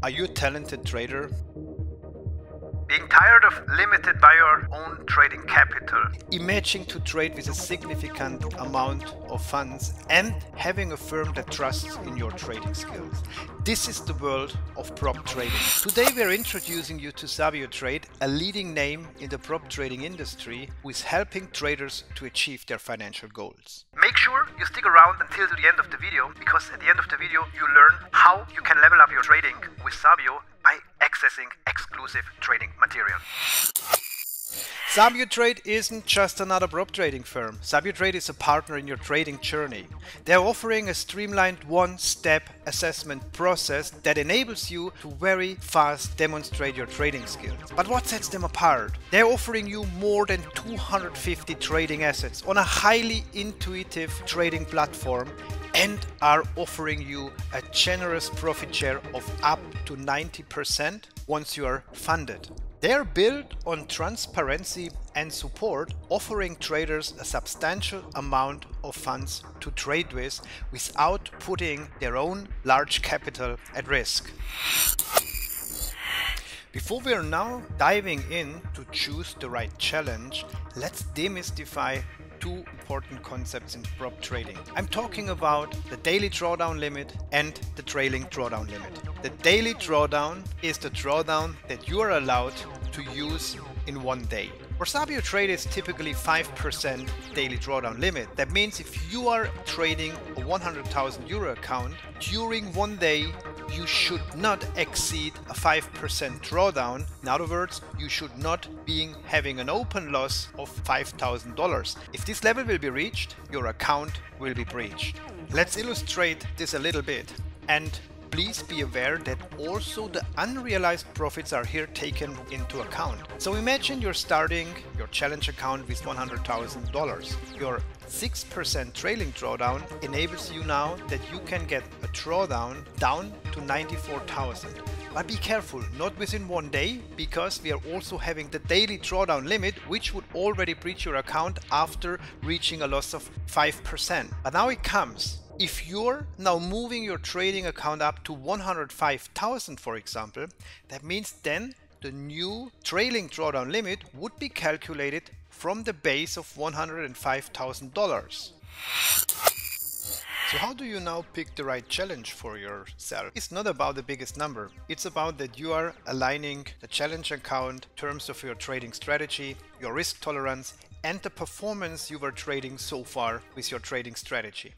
Are you a talented trader? Being tired of limited by your own trading capital. Imagine to trade with a significant amount of funds and having a firm that trusts in your trading skills. This is the world of prop trading. Today we are introducing you to SabioTrade, a leading name in the prop trading industry who is helping traders to achieve their financial goals. Make sure you stick around until the end of the video, because at the end of the video you learn how you can level up your trading with Sabio by accessing exclusive trading material. SabioTrade isn't just another prop trading firm. SabioTrade is a partner in your trading journey. They're offering a streamlined one-step assessment process that enables you to very fast demonstrate your trading skills. But what sets them apart? They're offering you more than 250 trading assets on a highly intuitive trading platform and are offering you a generous profit share of up to 90% once you are funded. They are built on transparency and support, offering traders a substantial amount of funds to trade with without putting their own large capital at risk. Before we are now diving in to choose the right challenge, let's demystify two important concepts in prop trading. I'm talking about the daily drawdown limit and the trailing drawdown limit. The daily drawdown is the drawdown that you are allowed to use in one day. For SabioTrade is typically 5% daily drawdown limit. That means if you are trading a 100,000 euro account, during one day you should not exceed a 5% drawdown. In other words, you should not be having an open loss of $5,000. If this level will be reached, your account will be breached. Let's illustrate this a little bit, and please be aware that also the unrealized profits are here taken into account. So imagine you're starting your challenge account with $100,000. Your 6% trailing drawdown enables you now that you can get a drawdown down to 94,000. But be careful, not within one day, because we are also having the daily drawdown limit, which would already breach your account after reaching a loss of 5%. But now it comes. If you're now moving your trading account up to 105,000, for example, that means then the new trailing drawdown limit would be calculated from the base of $105,000. So how do you now pick the right challenge for yourself? It's not about the biggest number. It's about that you are aligning the challenge account in terms of your trading strategy, your risk tolerance, and the performance you were trading so far with your trading strategy.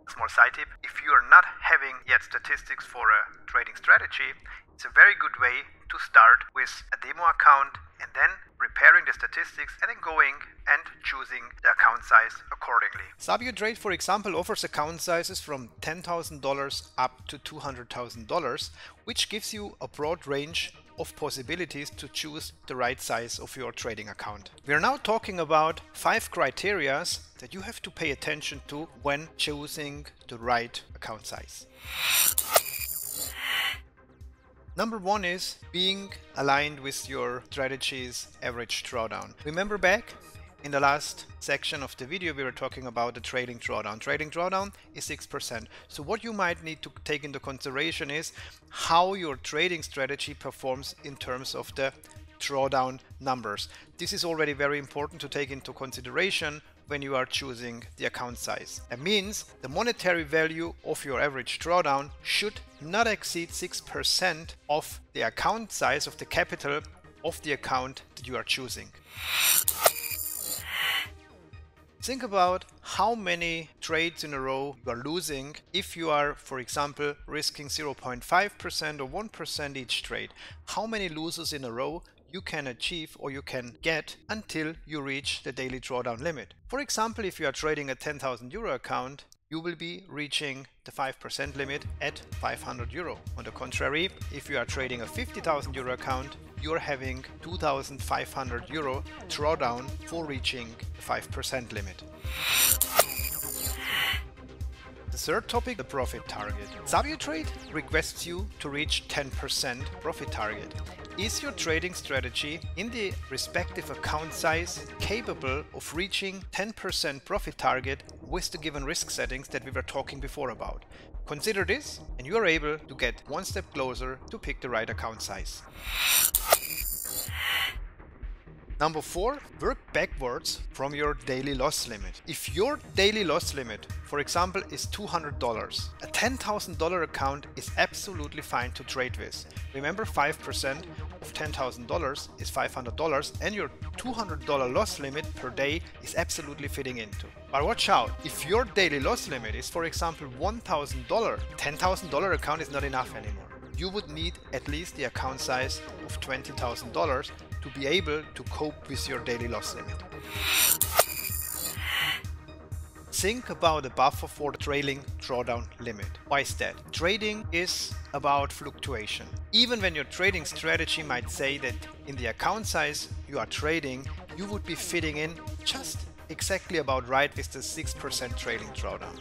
Small side tip: if you are not having yet statistics for a trading strategy, it's a very good way to start with a demo account and then preparing the statistics and then going and choosing the account size accordingly. SabioTrade, for example, offers account sizes from $10,000 up to $200,000, which gives you a broad range of possibilities to choose the right size of your trading account. We are now talking about 5 criteria that you have to pay attention to when choosing the right account size. Number 1 is being aligned with your strategy's average drawdown. Remember back in the last section of the video we were talking about the trailing drawdown. Trailing drawdown is 6%. So what you might need to take into consideration is how your trading strategy performs in terms of the drawdown numbers. This is already very important to take into consideration when you are choosing the account size. That means the monetary value of your average drawdown should not exceed 6% of the account size of the capital of the account that you are choosing. Think about how many trades in a row you are losing if you are, for example, risking 0.5% or 1% each trade. How many losses in a row you can achieve or you can get until you reach the daily drawdown limit. For example, if you are trading a 10,000 euro account, you will be reaching the 5% limit at 500 euro. On the contrary, if you are trading a 50,000 euro account, you are having 2,500 euro drawdown for reaching the 5% limit. The third topic, the profit target. SabioTrade requests you to reach 10% profit target. Is your trading strategy in the respective account size capable of reaching 10% profit target with the given risk settings that we were talking before about? Consider this and you are able to get one step closer to pick the right account size. Number 4, work backwards from your daily loss limit. If your daily loss limit, for example, is $200, a $10,000 account is absolutely fine to trade with. Remember, 5% of $10,000 is $500 and your $200 loss limit per day is absolutely fitting into. But watch out, if your daily loss limit is, for example, $1,000, $10,000 account is not enough anymore. You would need at least the account size of $20,000 to be able to cope with your daily loss limit. Think about a buffer for the trailing drawdown limit. Why is that? Trading is about fluctuation. Even when your trading strategy might say that in the account size you are trading, you would be fitting in just exactly about right with the 6% trailing drawdown.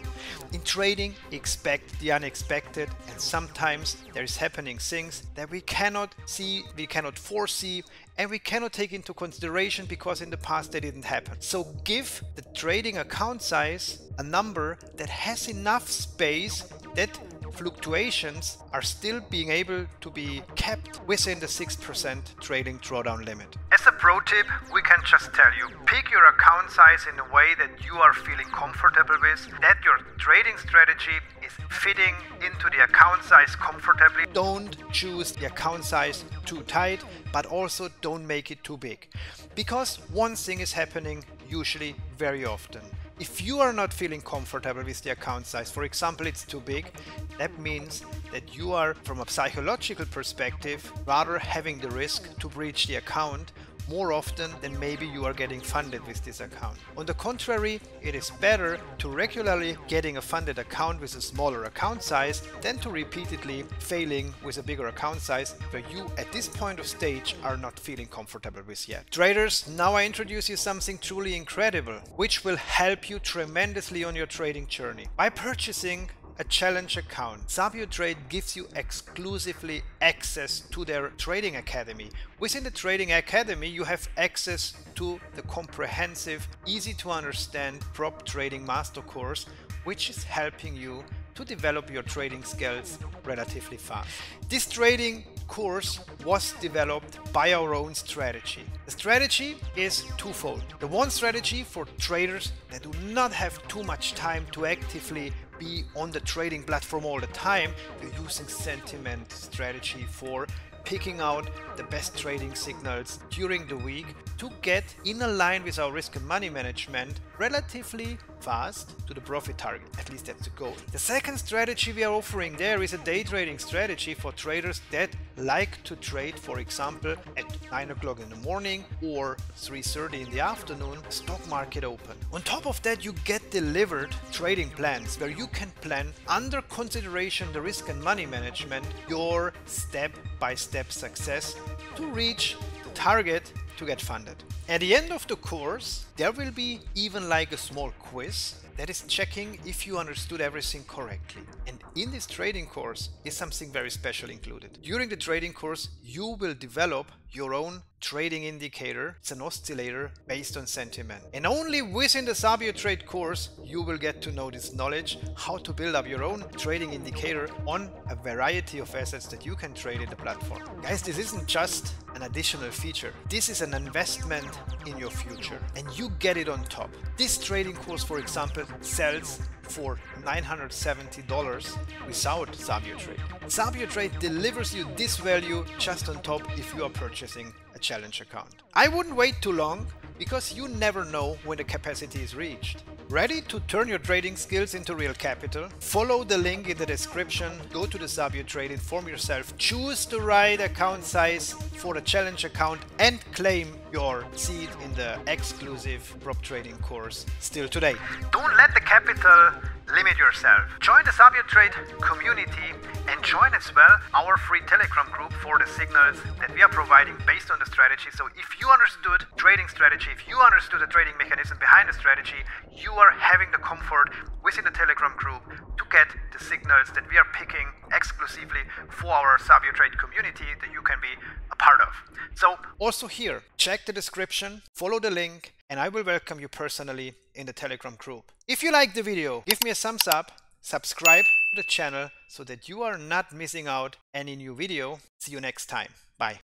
In trading, expect the unexpected, and sometimes there is happening things that we cannot see, we cannot foresee, and we cannot take into consideration because in the past they didn't happen. So give the trading account size a number that has enough space that fluctuations are still being able to be kept within the 6% trailing drawdown limit. As a pro tip, we can just tell you, pick your account size in a way that you are feeling comfortable with, that your trading strategy is fitting into the account size comfortably. Don't choose the account size too tight, but also don't make it too big. Because one thing is happening usually very often. If you are not feeling comfortable with the account size, for example, it's too big, that means that you are, from a psychological perspective, rather having the risk to breach the account more often than maybe you are getting funded with this account. On the contrary, it is better to regularly getting a funded account with a smaller account size than to repeatedly failing with a bigger account size where you at this point of stage are not feeling comfortable with yet. Traders, now I introduce you something truly incredible, which will help you tremendously on your trading journey. By purchasing a challenge account, SabioTrade gives you exclusively access to their trading academy. Within the trading academy, you have access to the comprehensive, easy to understand prop trading master course, which is helping you to develop your trading skills relatively fast. This trading course was developed by our own strategy. The strategy is twofold. The one strategy for traders that do not have too much time to actively be on the trading platform all the time. We're using sentiment strategy for picking out the best trading signals during the week to get in a line with our risk and money management relatively fast to the profit target. At least that's the goal. The second strategy we are offering there is a day trading strategy for traders that like to trade, for example, at 9 o'clock in the morning or 3:30 in the afternoon, stock market open. On top of that, you get delivered trading plans where you can plan under consideration the risk and money management, your step-by-step success to reach the target to get funded. At the end of the course, there will be even like a small quiz that is checking if you understood everything correctly. And in this trading course is something very special included. During the trading course, you will develop your own trading indicator. It's an oscillator based on sentiment. And only within the SabioTrade course, you will get to know this knowledge, how to build up your own trading indicator on a variety of assets that you can trade in the platform. Guys, this isn't just an additional feature. This is an investment in your future, and you get it on top. This trading course, for example, sells for $970 without SabioTrade. SabioTrade delivers you this value just on top if you are purchasing a challenge account. I wouldn't wait too long because you never know when the capacity is reached. Ready to turn your trading skills into real capital? Follow the link in the description, go to the SabioTrade, inform yourself, choose the right account size for the challenge account and claim your seat in the exclusive prop trading course still today. Don't let the capital limit yourself. Join the SabioTrade community and join as well our free Telegram group for the signals that we are providing based on the strategy. So if you understood trading strategy, if you understood the trading mechanism behind the strategy, you are having the comfort within the Telegram group to get the signals that we are picking exclusively for our SabioTrade community that you can be a part of. So also here, check the description, follow the link, and I will welcome you personally in the Telegram group. If you liked the video, give me a thumbs up, subscribe to the channel so that you are not missing out any new video. See you next time. Bye.